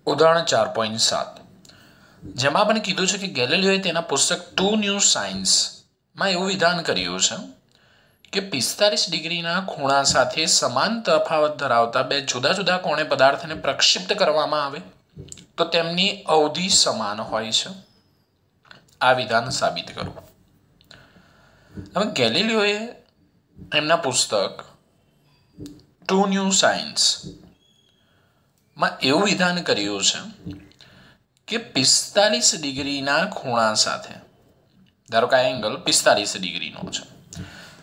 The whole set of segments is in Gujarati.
ઉદાહરણ 4.7 જેમાં આપણે કીધું છે કે ગેલિલિયોએ તેના પુસ્તક ટુ ન્યૂ સાયન્સમાં એવું વિધાન કર્યું છે કે 45 ડિગ્રીના ખૂણા સાથે સમાન તફાવત ધરાવતા બે જુદા જુદા કોણે પદાર્થને પ્રક્ષિપ્ત કરવામાં આવે તો તેમની અવધિ સમાન હોય છે. આ વિધાન સાબિત કરો. હવે ગેલિલિયોએ એમના પુસ્તક ટુ ન્યૂ સાયન્સમાં એવું વિધાન કર્યું છે કે 45 ડિગ્રીના ખૂણા સાથે, ધારો કે આ એંગલ 45 ડિગ્રીનો છે,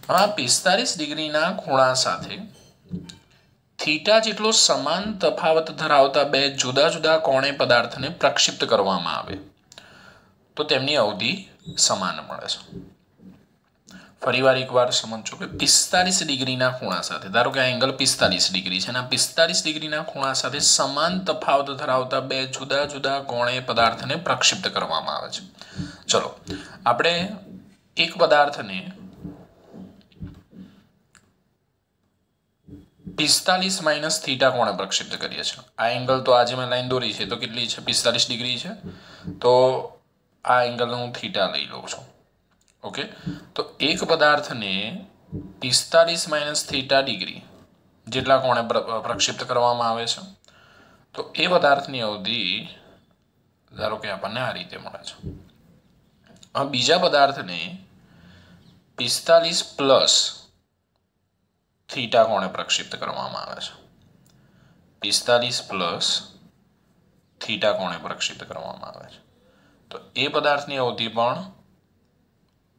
આ 45 ડિગ્રીના ખૂણા સાથે થીટા જેટલો સમાન તફાવત ધરાવતા બે જુદા જુદા કોણે પદાર્થને પ્રક્ષિપ્ત કરવામાં આવે તો તેમની અવધિ સમાન મળે છે. ફરીવાર એકવાર સમજો કે 45 ડિગ્રીના ખૂણા સાથે, ધારો કે આ એંગલ 45 ડિગ્રી છે અને આ 45 ડિગ્રીના ખૂણા સાથે સમાન તફાવત ધરાવતા બે જુદા જુદા કોણે પદાર્થને પ્રક્ષિપ્ત કરવામાં આવે છે. ચલો આપણે એક પદાર્થને 45 માઇનસ થીટા કોણે પ્રક્ષિપ્ત કરીએ છીએ. આ એંગલ તો આજે મેં લાઈન દોરી છે તો કેટલી છે? 45 ડિગ્રી છે. તો આ એંગલ હું થીટા લઈ લઉં છું. ઓકે, તો એક પદાર્થને 45 માઇનસ થીટા ડિગ્રી જેટલા કોણે પ્રક્ષિપ્ત કરવામાં આવે છે તો એ પદાર્થની અવધિ ધારો કે આપણને આ રીતે મળે છે. હવે બીજા પદાર્થને 45 પ્લસ થીટા કોણે પ્રક્ષિપ્ત કરવામાં આવે છે. 45 પ્લસ થીટા કોણે પ્રક્ષિપ્ત કરવામાં આવે છે તો એ પદાર્થની અવધિ પણ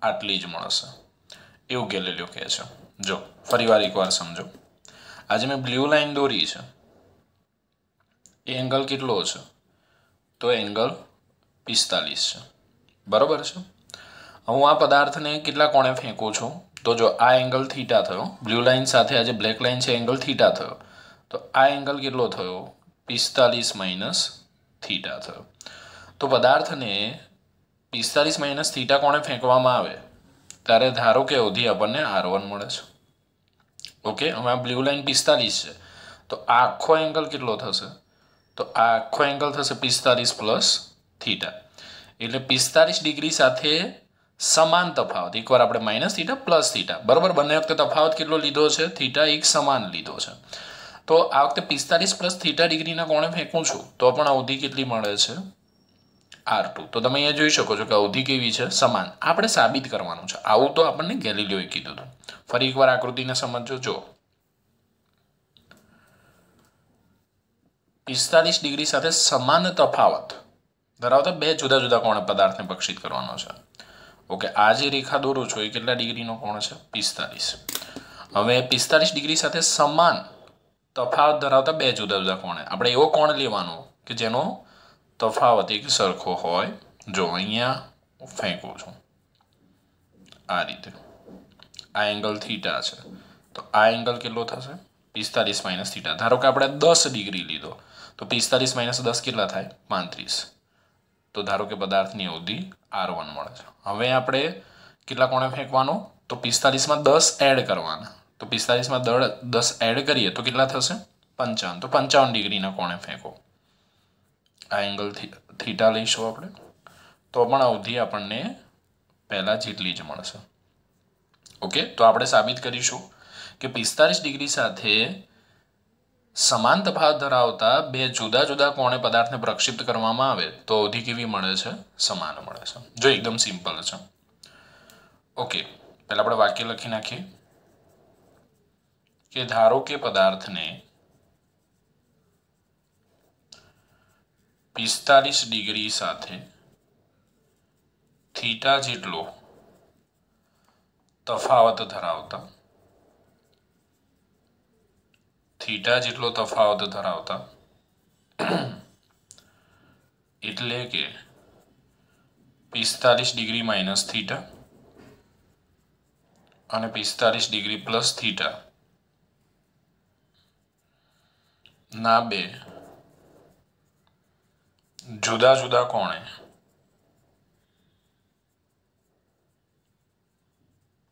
આટલી જ મળશે એવું ગેલિલિયો કહે છે. જો ફરીવાર એકવાર સમજો, આજે મેં બ્લુ લાઈન દોરી છે, એ એંગલ કેટલો છે? તો એંગલ 45 છે, બરોબર છે. હું આ પદાર્થને કેટલા કોણે ફેંકું છું? તો જો આ એંગલ થીટા થયો, બ્લુ લાઈન સાથે આ જે બ્લેક લાઈન છે એંગલ થીટા થયો, તો આ એંગલ કેટલો થયો? 45 માઇનસ થીટા થયો. તો પદાર્થને 45 માઇનસ થીટા કોણે ફેંકવામાં આવે ત્યારે ધારો કે અવધિ આપણને R1 મળે છે. ઓકે, હવે આ બ્લુ લાઈન 45 છે તો આ આખો એંગલ કેટલો થશે? તો આ આખો એંગલ થશે 45 પ્લસ થીટા, એટલે 45 ડિગ્રી સાથે સમાન તફાવત. એકવાર આપણે માઇનસ થીટા પ્લસ થીટા, બરોબર, બંને વખતે તફાવત કેટલો લીધો છે? થીટા એક સમાન લીધો છે. તો આ વખતે 45 પ્લસ થીટા ડિગ્રીના કોણે ફેંકું છું તો પણ અવધિ કેટલી મળે છે? R2. તો તમે અહીંયા જોઈ શકો છો કે અવધિ કેવી છે? સમાન. આપણે સાબિત કરવાનું છે. આવું તો આપણને ગેલિલિયોએ કીધું હતું. ફરી એકવાર આકૃતિને સમજો. જો 45 ડિગ્રી સાથે સમાન તફાવત ધરાવતા બે જુદા જુદા કોણે પદાર્થને પ્રક્ષિપ્ત કરવાનો છે. ઓકે, આ જે રેખા દોરું છું એ કેટલા ડિગ્રીનો કોણ છે? 45. હવે 45 ડિગ્રી સાથે સમાન તફાવત ધરાવતા બે જુદા જુદા કોણે, આપણે એવો કોણ લેવાનો કે જેનો તફાવત એક સરખો હોય. જો અહીંયા ફેંકું છું આ રીતે, આ એંગલ થીટા છે તો આ એંગલ કેટલો થશે? 45 માઇનસ થીટા. ધારો કે આપણે 10 ડિગ્રી લીધો તો 45 માઇનસ 10 કેટલા થાય? 35. તો ધારો કે પદાર્થની અવધિ R1 મળે છે. હવે આપણે કેટલા કોણે ફેંકવાનો? તો 45માં 10 એડ કરવાના. તો 45માં 10 એડ કરીએ તો કેટલા થશે? 55. તો 55 ડિગ્રીના કોણે ફેંકો. આ એંગલ થીટા લઈશું આપણે તો પણ અવધિ આપણને પહેલાં જેટલી જ મળશે. ઓકે, તો આપણે સાબિત કરીશું કે 45 ડિગ્રી સાથે સમાન તફાવત ધરાવતા બે જુદા જુદા કોણે પદાર્થને પ્રક્ષિપ્ત કરવામાં આવે તો અવધિ કેવી મળે છે? સમાન મળે છે. જો એકદમ સિમ્પલ છે. ઓકે, પહેલા આપણે વાક્ય લખી નાખીએ કે ધારો કે પદાર્થને 45 ડિગ્રી સાથે થીટા જેટલો તફાવત ધરાવતા એટલે કે 45 ડિગ્રી માઇનસ થીટા અને 45 ડિગ્રી પ્લસ થીટા ના બે જુદા જુદા કોણે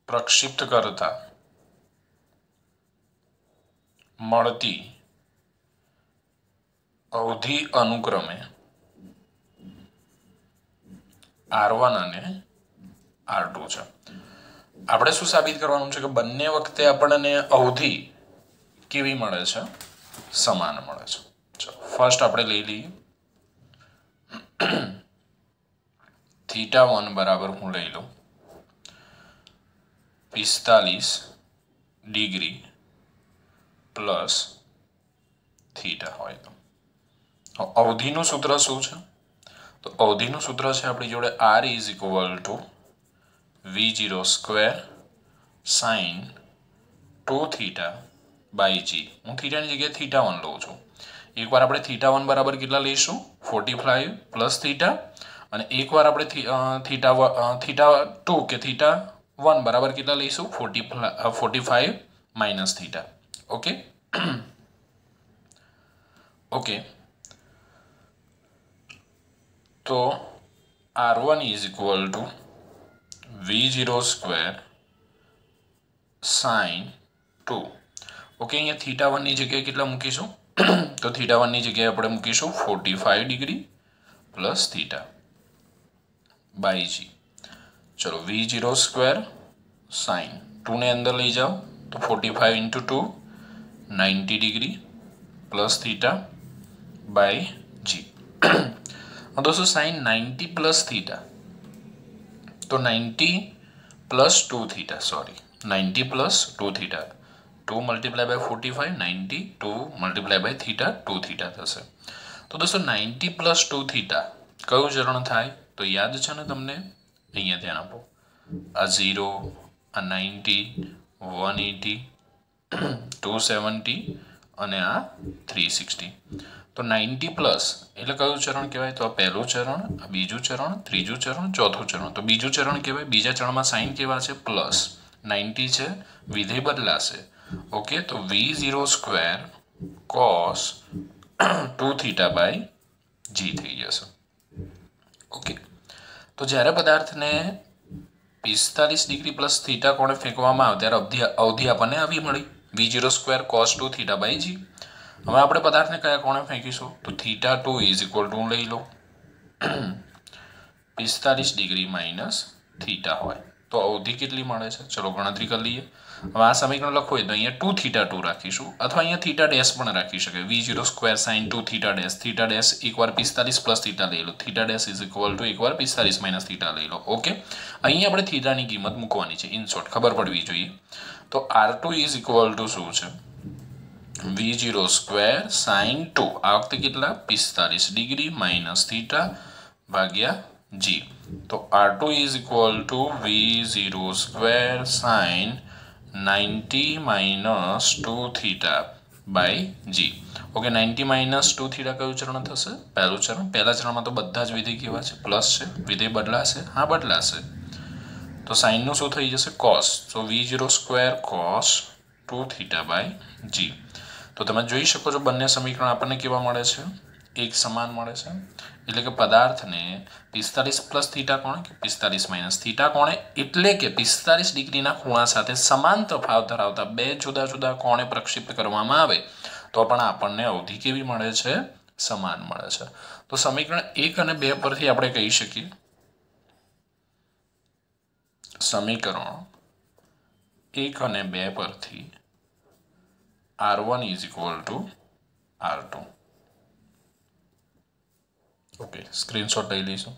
પ્રક્ષિપ્ત કરતા મળતી અવધિ અનુક્રમે R1 અને R2 છે. આપણે શું સાબિત કરવાનું છે કે બંને વખતે આપણને અવધિ કેવી મળે છે? સમાન મળે છે. ચલો ફર્સ્ટ આપણે લઈ લઈએ θ1 બરાબર હું લઈ લઉં 45 ડિગ્રી પ્લસ થીટા હોય તો અવધિનું સૂત્ર શું છે? તો અવધિનું સૂત્ર છે આપણી જોડે R is equal to V0 square sine 2 theta by g. હું થીટાની જગ્યાએ θ1 લઉં છું. એકવાર આપણે θ1 બરાબર કેટલા લઈશું? 45 પ્લસ થીટા, અને એકવાર આપણે θ2 કે θ1 બરાબર કેટલા લઈશું? 45 માઇનસ થીટા. ઓકે ઓકે, તો R1 is equal to V0 square sine 2. Okay, અહીંયા θ1 ની જગ્યાએ કેટલા મૂકીશું? તો θ1 ની જગ્યાએ આપણે મૂકીશું 45 ડિગ્રી પ્લસ થીટા બાય જી. ચલો V0 સ્ક્વેર સાઇન 2 ને અંદર લઈ જાઓ તો 45 into 2 90 degree plus theta by g. दोस्तों साइन 90 प्लस थीटा, तो 90 plus 2 theta, sorry 90 plus 2 theta, 2 multiply by 45 90, 2 multiply by theta 2 theta થશે. તો દોસ્તો 90 પ્લસ 2 થીટા કયું ચરણ થાય? તો યાદ છે ને તમને? અહીંયા ધ્યાન આપો, આ 0, આ 90, 180, 270 અને આ 360. તો 90 પ્લસ એટલે કયું ચરણ કહેવાય? તો આ પહેલું ચરણ, આ બીજું ચરણ, ત્રીજું ચરણ, ચોથું ચરણ. તો બીજું ચરણ કહેવાય. બીજા ચરણમાં સાઇન કેવા છે? પ્લસ 90 છે, વિધેય બદલાશે. ઓકે, તો V0 square cos 2 theta by g થઈ જશે. ઓકે, તો જ્યારે પદાર્થને 45 ડિગ્રી પ્લસ થીટા કોણે ફેંકવામાં આવે ત્યારે અવધિ આપણને આવી મળી V0 square cos 2 theta by g. હવે આપણે પદાર્થને કયા કોણે ફેંકીશું? તો θ2 ઇઝ ઇક્વલ ટુ લઈ લો 45 ડિગ્રી માઇનસ થીટા હોય તો અવધિ કેટલી મળે છે? ચલો ગણતરી કરી લઈએ. હવે આ સમીકરણ લખવું હોય તો અહીંયા 2θ2 રાખીશું, અથવા અહીંયા થીટા ડેશ પણ રાખી શકાય. V0 square sine 2 theta dash એકવાર 45 પ્લસ થીટા લઈ લો, theta dash is equal to એકવાર 45 માઇનસ થીટા લઈ લો. ઓકે, અહીંયા આપણે થીટાની કિંમત મૂકવાની છે. ઇન શોર્ટ ખબર પડવી જોઈએ. તો R2 ઇઝ ઇક્વલ ટુ શું છે? V0 સ્ક્વેર સાઇન 2, આ વખતે કેટલા? 45 ડિગ્રી માઇનસ થીટા ભાગ્યા જી. તો R2 is equal to V0 square sign 90 minus 2 theta by G. Okay, 90 minus 2 theta કયું ચરણ થશે? પહેલું ચરણ. પહેલા ચરણમાં તો બધા જ વિધેય કેવા છે? પ્લસ છે. વિધેય બદલાશે? હા બદલાશે. તો સાઇનનું શું થઈ જશે? કોસ. તો V0 square cos 2 theta by g. તો તમે જોઈ શકો છો બંને સમીકરણ આપણને કેવા મળે છે? એક સમાન મળે છે. એટલે કે પદાર્થને 45 પ્લસ થીટા કોણે કે 45 માઇનસ થીટા કોણે, એટલે કે 45 ડિગ્રીના ખૂણા સાથે સમાન તફાવત ધરાવતા બે જુદા જુદા કોણે પ્રક્ષેપિત કરવામાં આવે તો પણ આપણને અવધિ કેવી મળે છે? સમાન મળે છે. તો સમીકરણ 1 અને 2 પરથી આપણે કહી શકીએ, સમીકરણ 1 અને 2 પરથી R1 is equal to R2. Okay, screenshot લઈ લઈશું.